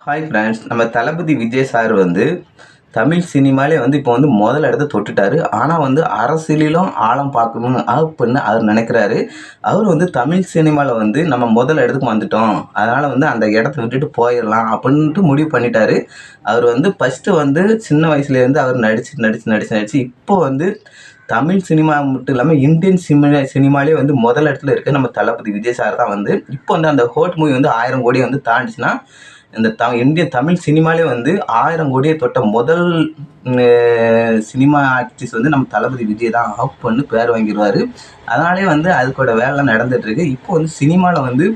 Hi friends, நம்ம தளபதி Vijay sir வந்து தமிழ் சினிமாலே வந்து இப்போ வந்து முதல் இடத்த தொட்டுட்டாரு. ஆனால் வந்து அரசியலிலும் ஆழம் பார்க்கணும் அப்படின்னு அவர் நினைக்கிறாரு. அவர் வந்து தமிழ் சினிமாவில் வந்து நம்ம முதல் இடத்துக்கு வந்துட்டோம், அதனால் வந்து அந்த இடத்த விட்டுட்டு போயிடலாம் அப்படின்ட்டு முடிவு பண்ணிட்டாரு. அவர் வந்து ஃபஸ்ட்டு வந்து சின்ன வயசுலேருந்து அவர் நடித்து இப்போ வந்து தமிழ் சினிமா மட்டும் இல்லாமல் இந்தியன் சினிமாலே வந்து முதல் இடத்துல இருக்க நம்ம தளபதி விஜய் சார் தான் வந்து இப்போ வந்து அந்த ஹோட் மூவி வந்து 1000 கோடி வந்து தாண்டிச்சுன்னா இந்த இந்திய தமிழ் சினிமாலே வந்து 1000 கோடியை தொட்ட முதல் சினிமா ஆர்டிஸ்ட் வந்து நம்ம தளபதி விஜய் தான் அப்படின்னு பேர் வாங்கிடுவார். அதனாலே வந்து அதுக்கோட வேலைலாம் நடந்துகிட்ருக்கு. இப்போ வந்து சினிமாவில் வந்து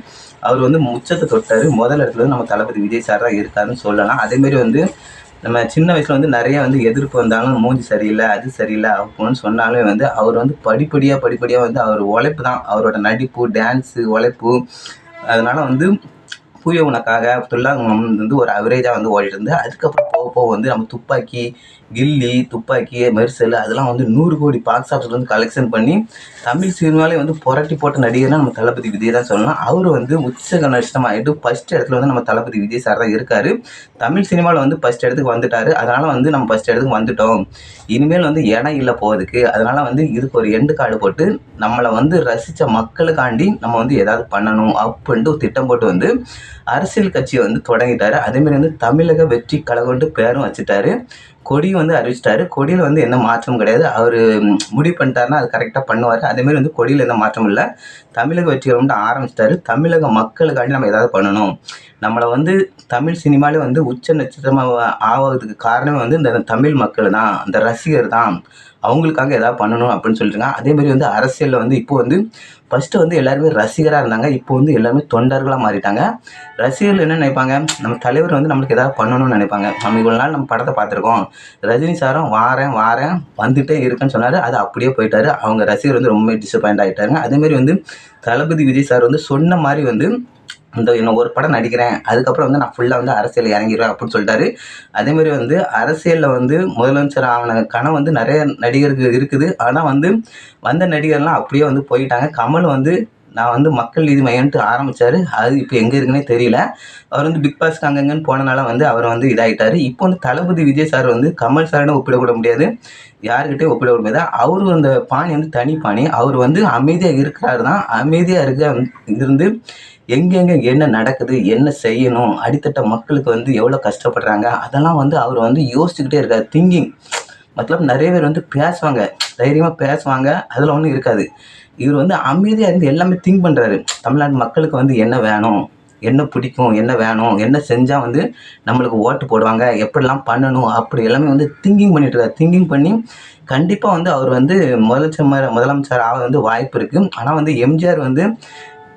அவர் வந்து உச்சத்தை தொட்டார். முதல் இடத்துல வந்து நம்ம தளபதி விஜய் சார் தான் இருக்காருன்னு சொல்லலாம். அதேமாரி வந்து நம்ம சின்ன வயசில் வந்து நிறைய வந்து எதிர்ப்பு வந்தாலும் மூஞ்சி சரியில்லை, அது சரியில்லை அப்படின்னு சொன்னாலும் வந்து அவர் வந்து படிப்படியாக வந்து அவர் உழைப்பு தான், அவரோட நடிப்பு, டான்ஸு, உழைப்பு. அதனால் வந்து பூய உனக்காக துல்லாங்குளம் வந்து ஒரு அவரேஜாக வந்து ஓடிட்டு இருந்து, அதுக்கப்புறம் போக போக வந்து நம்ம துப்பாக்கி, கில்லி, துப்பாக்கி, மெர்சல் அதெல்லாம் வந்து 100 கோடி பாக்ஸ் ஆஃபீஸில் வந்து கலெக்ஷன் பண்ணி தமிழ் சினிமாலே வந்து புரட்டி போட்ட நடிகர்னா நம்ம தளபதி விஜய் தான் சொல்லலாம். அவர் வந்து உச்ச நஷ்டமாகிட்டு ஃபஸ்ட் இடத்துல வந்து நம்ம தளபதி விஜய் சார் தான் இருக்கார். தமிழ் சினிமாவில் வந்து ஃபஸ்ட் இடத்துக்கு வந்துட்டார். அதனால் வந்து நம்ம ஃபஸ்ட் இடத்துக்கு வந்துட்டோம், இனிமேல் வந்து இடம் இல்லை போகிறதுக்கு. அதனால் வந்து இதுக்கு ஒரு எண்டு கார்டு போட்டு நம்மளை வந்து ரசித்த மக்களுக்காண்டி நம்ம வந்து ஏதாவது பண்ணணும் அப்படின்ட்டு ஒரு திட்டம் போட்டு வந்து அரசியல் கட்சியை வந்து தொடங்கிட்டாரு. அதேமாதிரி வந்து தமிழக வெற்றி கழகம்ன்ட்டு பேரும் வச்சுட்டாரு. கொடியும் வந்து அறிவிச்சிட்டாரு. கொடியில் வந்து எந்த மாற்றமும் கிடையாது. அவர் முடிவு பண்ணிட்டாருன்னா அது கரெக்டாக பண்ணுவார். அதேமாரி வந்து கொடியில் எந்த மாற்றமும் இல்லை. தமிழக வெற்றி கழகம்னு ஆரம்பிச்சிட்டாரு. தமிழக மக்களுக்காண்டி நம்ம ஏதாவது பண்ணணும், நம்மளை வந்து தமிழ் சினிமாலே வந்து உச்ச நட்சத்திரமாக ஆவதுக்கு காரணமே வந்து இந்த தமிழ் மக்கள் தான், அந்த ரசிகர் தான், அவங்களுக்காக எதாவது பண்ணணும் அப்படின்னு சொல்லிட்டுருக்காங்க. அதேமாரி வந்து அரசியலில் வந்து இப்போ வந்து ஃபஸ்ட்டு வந்து எல்லாருமே ரசிகராக இருந்தாங்க. இப்போ வந்து எல்லாருமே தொண்டர்களாக மாறிட்டாங்க. ரசிகர்கள் என்ன நினைப்பாங்க, நம்ம தலைவர் வந்து நம்மளுக்கு எதாவது பண்ணணும்னு நினைப்பாங்க. நம்ம இவ்வளோ நாள் நம்ம படத்தை பார்த்துருக்கோம், ரஜினி சாரும் வாரேன் வந்துகிட்டே இருக்குன்னு சொன்னார், அது அப்படியே போயிட்டார். அவங்க ரசிகர் வந்து ரொம்ப டிசப்பாயிண்ட் ஆகிட்டாருங்க. அதேமாரி வந்து தளபதி விஜய் சார் வந்து சொன்ன மாதிரி வந்து இன்னும் ஒரு படம் நடிக்கிறேன், அதுக்கப்புறம் வந்து நான் ஃபுல்லாக வந்து அரசியல் இறங்கிடுவேன் அப்படின்னு சொல்லிட்டாரு. அதேமாதிரி வந்து அரசியலில் வந்து முதலமைச்சர் ஆன கனவு வந்து நிறைய நடிகருக்கு இருக்குது. ஆனால் வந்து வந்த நடிகர்லாம் அப்படியே வந்து போயிட்டாங்க. கமல் வந்து நான் வந்து மக்கள் நீதி மையம்ன்ட்டு ஆரம்பித்தார், அது இப்போ எங்கே இருக்குன்னே தெரியல. அவர் வந்து பிக் பாஸ்க்கு அங்கங்கன்னு போனனால வந்து அவர் வந்து இதாகிட்டார். இப்போ வந்து தளபதி விஜய் சார் வந்து கமல் சார்னு ஒப்பிடக்கூட முடியாது, யாருக்கிட்டே ஒப்பிட முடியாது. அவர் அந்த பாணி வந்து தனி பாணி. அவர் வந்து அமைதியாக இருக்கிறாரு தான், அமைதியாக இருந்து எங்கெங்கே என்ன நடக்குது, என்ன செய்யணும், அடித்தட்ட மக்களுக்கு வந்து எவ்வளோ கஷ்டப்படுறாங்க, அதெல்லாம் வந்து அவர் வந்து யோசிச்சுக்கிட்டே இருக்கார். திங்கிங் மத்தலப் நிறைய பேர் வந்து பேசுவாங்க, தைரியமாக பேசுவாங்க, அதில் ஒன்றும் இருக்காது. இவர் வந்து அமைதியாக இருந்து எல்லாமே திங்க் பண்ணுறாரு. தமிழ்நாட்டு மக்களுக்கு வந்து என்ன வேணும், என்ன பிடிக்கும், என்ன வேணும், என்ன செஞ்சால் வந்து நம்மளுக்கு ஓட்டு போடுவாங்க, எப்படிலாம் பண்ணணும், அப்படி எல்லாமே வந்து திங்கிங் பண்ணிட்டுருக்காரு. திங்கிங் பண்ணி கண்டிப்பாக வந்து அவர் வந்து முதலமைச்சர் ஆக வந்து வாய்ப்பு இருக்குது. ஆனால் வந்து எம்ஜிஆர் வந்து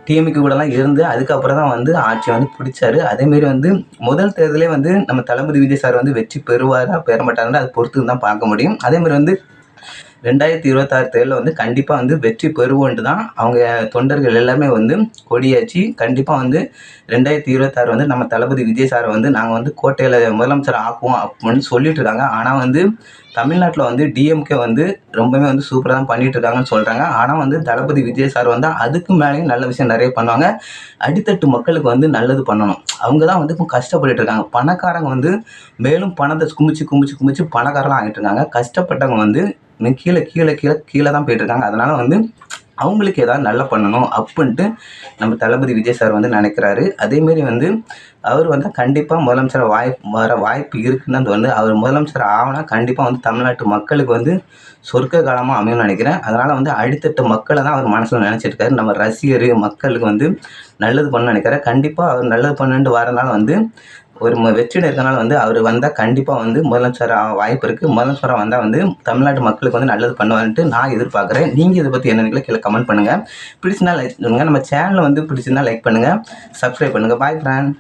டிஎம்கே கூடலாம் இருந்து அதுக்கப்புறம் தான் வந்து ஆட்சியை வந்து பிடிச்சாரு. அதேமாரி வந்து முதல் தேர்தலே வந்து நம்ம தளபதி விஜய் சார் வந்து வெற்றி பெறுவாரா பெற மாட்டாருன்னு அதை பொறுத்து தான் பார்க்க முடியும். அதேமாதிரி வந்து 2026 தேர்தலில் வந்து கண்டிப்பாக வந்து வெற்றி பெறுவோன்ட்டு தான் அவங்க தொண்டர்கள் எல்லாமே வந்து கொடியாச்சு. கண்டிப்பாக வந்து 2026 வந்து நம்ம தளபதி விஜய் சாரை வந்து நாங்கள் வந்து கோட்டையில் முதலமைச்சர் ஆக்குவோம் அப்படின்னு சொல்லிட்டு இருக்காங்க. ஆனால் வந்து தமிழ்நாட்டில் வந்து டிஎம்கே வந்து ரொம்பவே வந்து சூப்பராக தான் பண்ணிகிட்டு இருக்காங்கன்னு சொல்கிறாங்க. ஆனால் வந்து தளபதி விஜய் சார் வந்து அதுக்கு மேலேயும் நல்ல விஷயம் நிறைய பண்ணுவாங்க. அடித்தட்டு மக்களுக்கு வந்து நல்லது பண்ணணும். அவங்க தான் வந்து இப்போ கஷ்டப்பட்டுட்டு இருக்காங்க. பணக்காரங்க வந்து மேலும் பணத்தை குமிச்சு பணக்காரலாம் ஆகிட்டு இருக்காங்க. கஷ்டப்பட்டவங்க வந்து கீழே தான் போயிட்டுருக்காங்க. அதனால் வந்து அவங்களுக்கு ஏதாவது நல்லா பண்ணணும் அப்படின்ட்டு நம்ம தளபதி விஜய் சார் வந்து நினைக்கிறாரு. அதேமாரி வந்து அவர் வந்து கண்டிப்பாக முதலமைச்சர் வர வாய்ப்பு இருக்குன்னு வந்து அவர் முதலமைச்சர் ஆகினா கண்டிப்பாக வந்து தமிழ்நாட்டு மக்களுக்கு வந்து சொர்க்க காலமாக அமையும்னு நினைக்கிறேன். அதனால் வந்து அடித்தட்டு மக்களை தான் அவர் மனசில் நினச்சிருக்காரு. நம்ம ரசிகர் மக்களுக்கு வந்து நல்லது பண்ணணும்னு நினைக்கிறார். கண்டிப்பாக அவர் நல்லது பண்ணுன்ட்டு வரனால வந்து ஒரு வெற்றியில் இருக்கனால வந்து அவர் வந்தால் கண்டிப்பாக வந்து முதலமைச்சர் வாய்ப்பு இருக்குது. முதலமைச்சராக வந்தால் வந்து தமிழ்நாட்டு மக்களுக்கு வந்து நல்லது பண்ணுவார்ன்ட்டு நான் எதிர்பார்க்குறேன். நீங்கள் இதை பற்றி என்ன நினைக்கிறீங்களோ கீழே கமெண்ட் பண்ணுங்கள். பிடிச்சிருந்தா லைக் பண்ணுங்கள். நம்ம சேனலை வந்து பிடிச்சிருந்தா லைக் பண்ணுங்கள், சப்ஸ்கிரைப் பண்ணுங்கள். பாய் ஃப்ரெண்ட்.